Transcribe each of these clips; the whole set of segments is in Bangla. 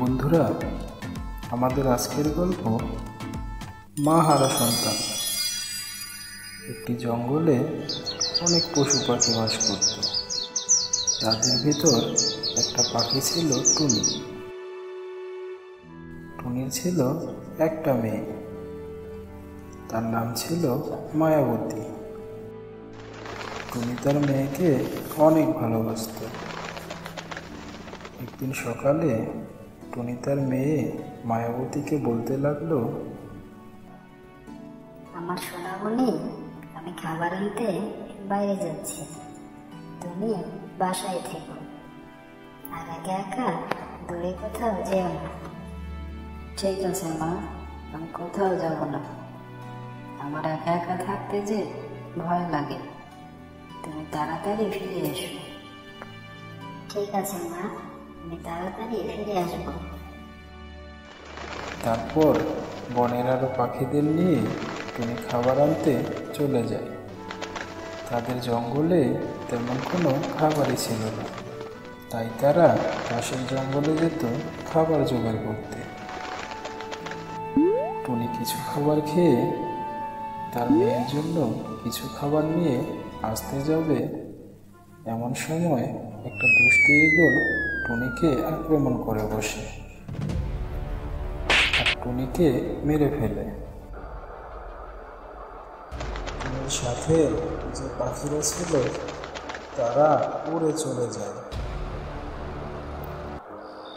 বন্ধুরা, আমাদের আজকের গল্প মা হারা সন্তান। একটি জঙ্গলে অনেক পশু পাখি বাস করত। তাদের ভিতর একটা পাখি ছিল টুনি। টুনির ছিল একটা মেয়ে, তার নাম ছিল মায়াবতী। টুনি তার মেয়েকে অনেক ভালোবাসত। একদিন সকালে টুনি তার মেয়ে মায়াবতীকে বলতে লাগলো, আমার সোনামণি, আমি খাবার আনতে বাইরে যাচ্ছি, তুমি বাসায় থেকো, আর একা একা দূরে কোথাও যেও না। ঠিক আছে মা, আমি কোথাও যাব না। আমার একা একা থাকতে যে ভয় লাগে, তুমি তাড়াতাড়ি ফিরে এসো। ঠিক আছে মা, আমি তাড়াতাড়ি ফিরে আসবো। তারপর বনের আরো পাখিদের নিয়ে টুনি খাবার আনতে চলে যায়। তাদের জঙ্গলে তেমন কোনো খাবারই ছিল না, তাই তারা পাশের জঙ্গলে যেত খাবার জোগাড় করতে। টুনি কিছু খাবার খেয়ে তার মেয়ের জন্য কিছু খাবার নিয়ে আসতে যাবে, এমন সময় একটা দুষ্টু ঈগল টুনিকে আক্রমণ করে বসে আর টুনিকে মেরে ফেলে। টুনির সাথে যে পাখিরা ছিল তারা উড়ে চলে যায়।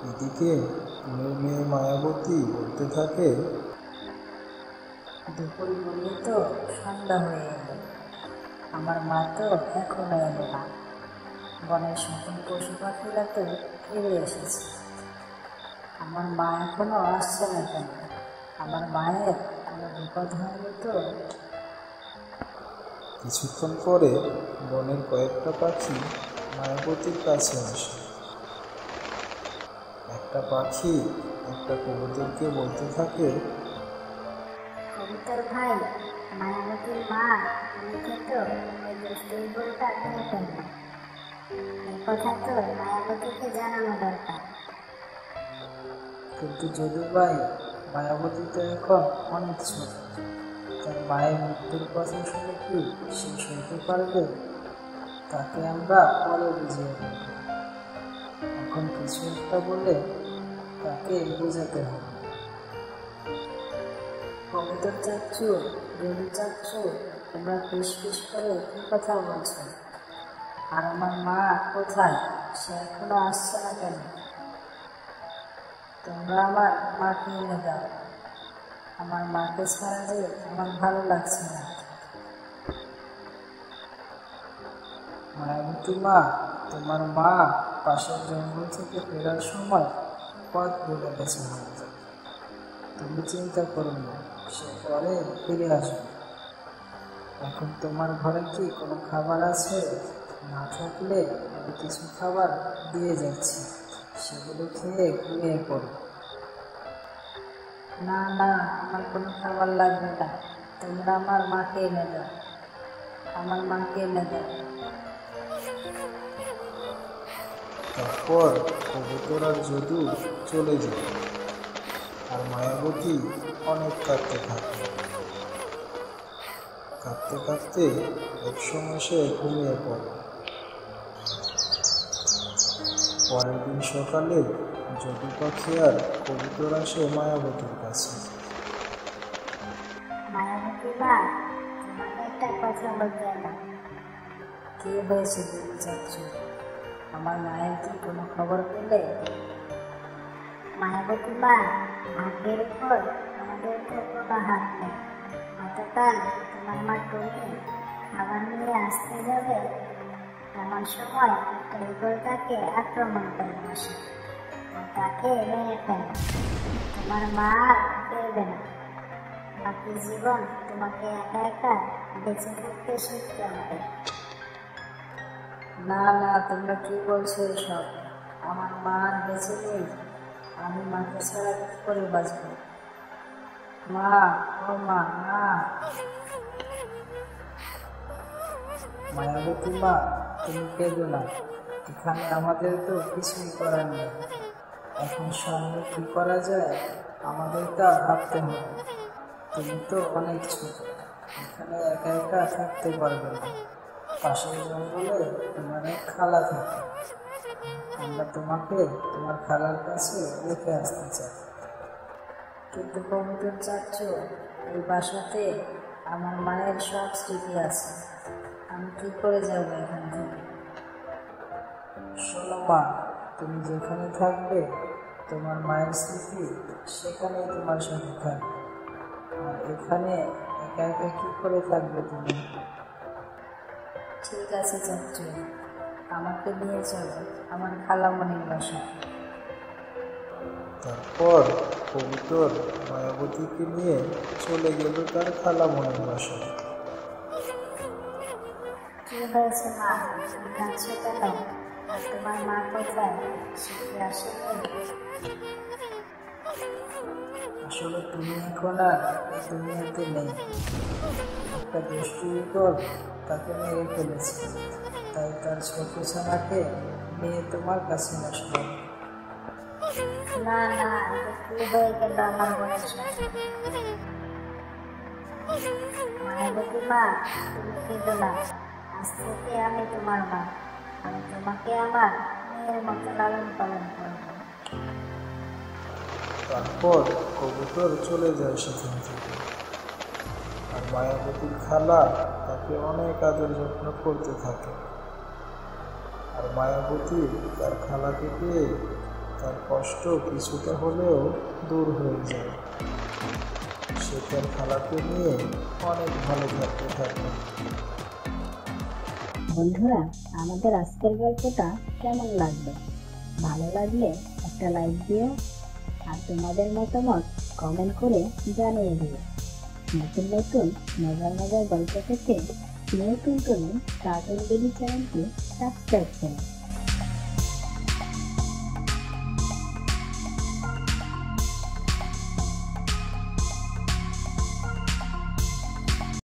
এদিকে টুনির মেয়ে মায়াবতী বলতে থাকে, দুপুর গড়িয়ে তো সন্ধ্যা হয়ে এলো, আমার মা তো এখনো এলো না। বনের সকল পশু পাখিরা তো ফিরে এসেছে, আমার মা এখনো আসছে না কেন? আমার মায়ের কোনো বিপদ হয়নি তো? কিছুক্ষণ পরে বনের কয়েকটা পাখি মায়াবতীর কাছে আসে। একটা পাখি একটা কবুতরকে বলতে থাকে, কবুতর ভাই, মায়াবতীর মা টুনিকে তো ওই দুষ্টু ঈগলটা মেরে ফেলবে। এই কথা তো মায়াবতীকে জানানো দরকার। কিন্তু যদু ভাই, মায়াবতী তো এখন অনেক ছোট, তার মায়ের মৃত্যুর কথা শুনে কি সে সইতে পারবে? তাকে আমরা পরে বুঝিয়ে দেব। এখন কিছু একটা বলে তাকে বোঝাতে হবে। কবুতর চাচ্ছু, যদু চাচ্ছু, তোমরা ফিস করে কি কথা বলছো? আর আমার মা কোথায়? সে এখনো আসছে না কেন? তোমরা আমার মাকে এনে দাও, আমার মাকে ছাড়া যে আমার ভালো লাগছে না। মায়াবতী মা, তোমার মা পাশের জঙ্গল থেকে ফেরার সময় পথ ভুলে গেছে হয়তো। তুমি চিন্তা করো না, সে পরে ফিরে আসবে। এখন তোমার ঘরে কি কোনো খাবার আছে? না থাকলে আমি কিছু খাবার দিয়ে যাচ্ছি, সেগুলো খেয়ে ঘুমিয়ে পড়ো। না না, আমার কোনো খাবার লাগবে না, তোমরা আমার মাকে এনে দাও, আমার মাকে এনে দাও। তারপর কবুতর আর যদু চলে যায় আর মায়াবতী অনেক কাঁদতে থাকে। কাঁদতে কাঁদতে একসময় সে ঘুমিয়ে পড়ে। পরের দিন সকালে যদু পাখি আর কবুতর আসে মায়াবতীর কাছে। মায়াবতী মা, তোমাকে একটা কথা বলতে এলাম। কি হয়েছে দিদি চাচ্ছু? আমার মায়ের কি কোনো খবর পেলে? মায়াবতী মা, ভাগ্যের উপর আমাদের তো কোনো হাত নেই। গতকাল তোমার মা টুনি খাবার নিয়ে আসতে যাবে, এমন সময় একটা ঈগল তাকে আক্রমণ করে বসে আর তাকে মেরে ফেলে। তোমার মা আর ফিরবে না। বাকি জীবন তোমাকে একা একা বেঁচে থাকতে শিখতে হবে। না না, তোমরা কি বলছো এসব? আমার মা আর বেঁচে নেই, আমি মাকে ছাড়া কি করে বাঁচব? মা, ও মা, না। মায়াবতী মা, তুমি কেঁদো না, এখানে আমাদের তো কিছুই করার নেই। এখন সামনে কি করা যায় আমাদের তা ভাবতে হবে। তুমি তো অনেক ছোট, এখানে একা একা থাকতে পারবে না। পাশের জঙ্গলে তোমার এক খালা থাকে, আমরা তোমাকে তোমার খালার কাছে রেখে আসতে চাই। কিন্তু কবুতর চাচ্ছ, এই বাসাতে আমার মায়ের সব স্মৃতি আছে, আমি কি করে যাব এখান থেকে? শোনো মা, তুমি যেখানে থাকবে তোমার মায়ের স্মৃতি সেখানেই তোমার সাথে থাকবে। আর এখানে একা একা কি করে থাকবে তুমি? ঠিক আছে চাচ্ছু, আমাকে নিয়ে চলো আমার খালামণির বাসা। তারপর কবুতর মায়াবতীকে নিয়ে চলে গেল তার খালামণির বাসায়। কি হয়েছে মা, কাঁদছো কেন? আর তোমার মা কোথায়, সে কি আসেনি? আসলে তুমি এখন আর এই দুনিয়াতে নেই। একটা দুষ্টু ইগল তাকে মেরে ফেলেছে, তাই তার ছোট ছানাকে নিয়ে তোমার কাছে আসলাম। না না, এটা কি হয়ে গেল আমার বোনের সাথে? মায়াবতী মা, তুমি কেঁদো না, আজ থেকে আমি তোমার মা, আমি তোমাকে আমার মেয়ের মতো লালন পালন করবো। তারপর কবুতর চলে যায় সেখান থেকে। আর মায়াবতীর খালা তাকে অনেক আদর যত্ন করতে থাকে। আর মায়াবতী তার খালাকে পেয়ে তার কষ্ট কিছুটা হলেও দূর হয়ে যায়। সে তার খালাকে নিয়ে অনেক ভালো থাকতে থাকে। বন্ধুরা, আমাদের আজকের গল্পটা কেমন লাগলো? ভালো লাগলে একটা লাইক দিও, আর তোমাদের মতামত কমেন্ট করে জানিয়ে দিও। নতুন নতুন মজার মজার গল্প পেতে নতুন কার্টুন বেবি চ্যানেলটি সাবস্ক্রাইব করুন।